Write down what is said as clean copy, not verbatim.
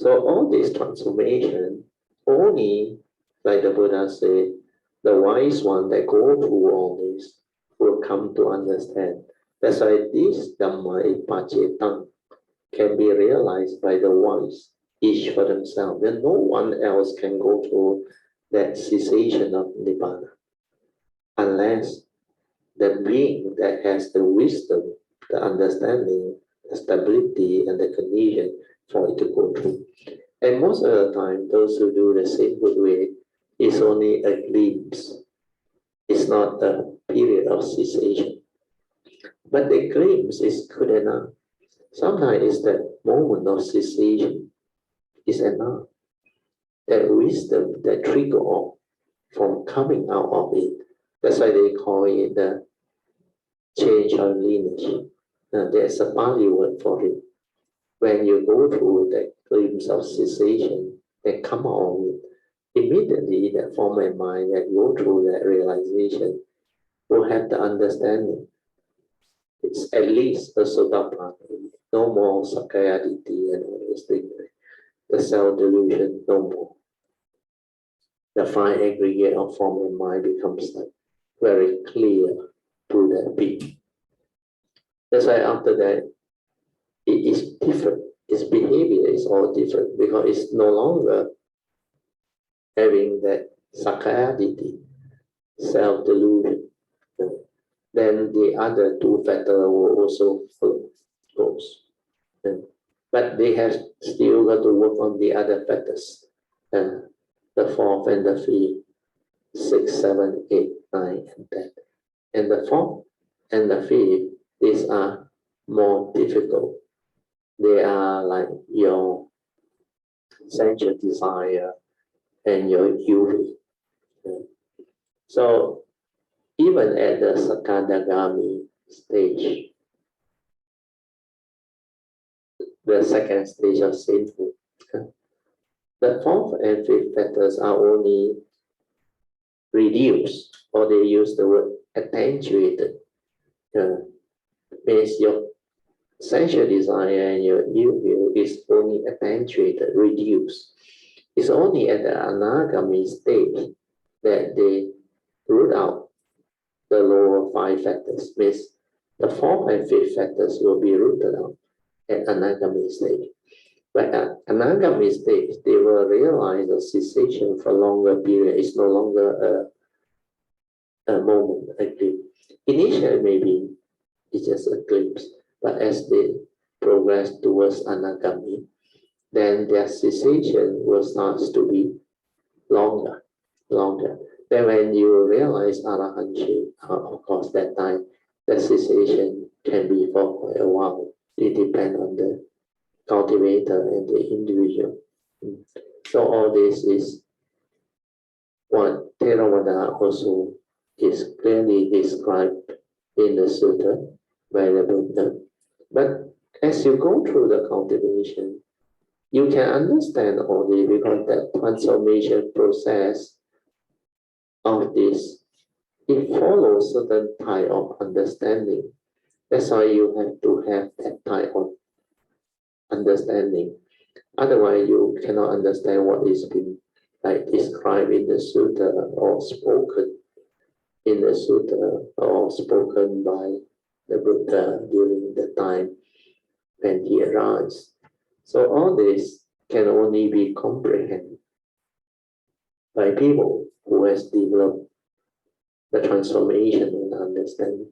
So all this transformation, only, like the Buddha said, the wise one that go through all this will come to understand. That's why this Dhamma Ipacetang can be realized by the wise, each for themselves. Then no one else can go through that cessation of Nibbana, unless the being that has the wisdom, the understanding, the stability, and the condition for it to go through. And most of the time, those who do the same good way is only a glimpse. It's not a period of cessation. But the glimpse is good enough. Sometimes it's that moment of cessation is enough. That wisdom, that trigger off from coming out of it. That's why they call it the change of lineage. There's a Pali word for it. When you go through that glimpse of cessation, they come out of it. Immediately, that form and mind that go through that realization will have the understanding. It's at least a Sotapanna. No more Sakayaditi and all those things. The self-delusion, no more. The fine aggregate of form and mind becomes like very clear to that being. That's why after that, it is different. Its behavior is all different because it's no longer having that Sakayaditi, self-delusion. Then the other two factors will also follow those. But they have still got to work on the other factors. The fourth and the fifth, 6, 7, 8, 9, and 10. And the fourth and the fifth, these are more difficult. They are like your sensual desire and your youth. So even at the Sakadagami stage, the second stage of sinful, the fourth and fifth factors are only reduced, or they use the word attenuated. Means your sensual desire and your ill will is only attenuated, reduced. It's only at the anagami stage that they root out the lower five factors. Means the fourth and fifth factors will be rooted out at anagami stage. But at anagami stage, they will realize the cessation for longer period is no longer a moment, a glimpse. Initially, maybe it's just a glimpse, but as they progress towards anagami, then their cessation will start to be longer. Then when you realize arahantship, of course, that time, the cessation can be for quite a while. It depends on the cultivator and the individual. So all this is what Theravada also is clearly described in the Sutra by the Buddha. But as you go through the cultivation, you can understand all this because that transformation process of this, it follows certain type of understanding. That's why you have to have that type of understanding. Otherwise, you cannot understand what is being like described in the Sutra or spoken in the Sutra or spoken by the Buddha during the time when he arrives. So all this can only be comprehended by people who has developed the transformation and understanding.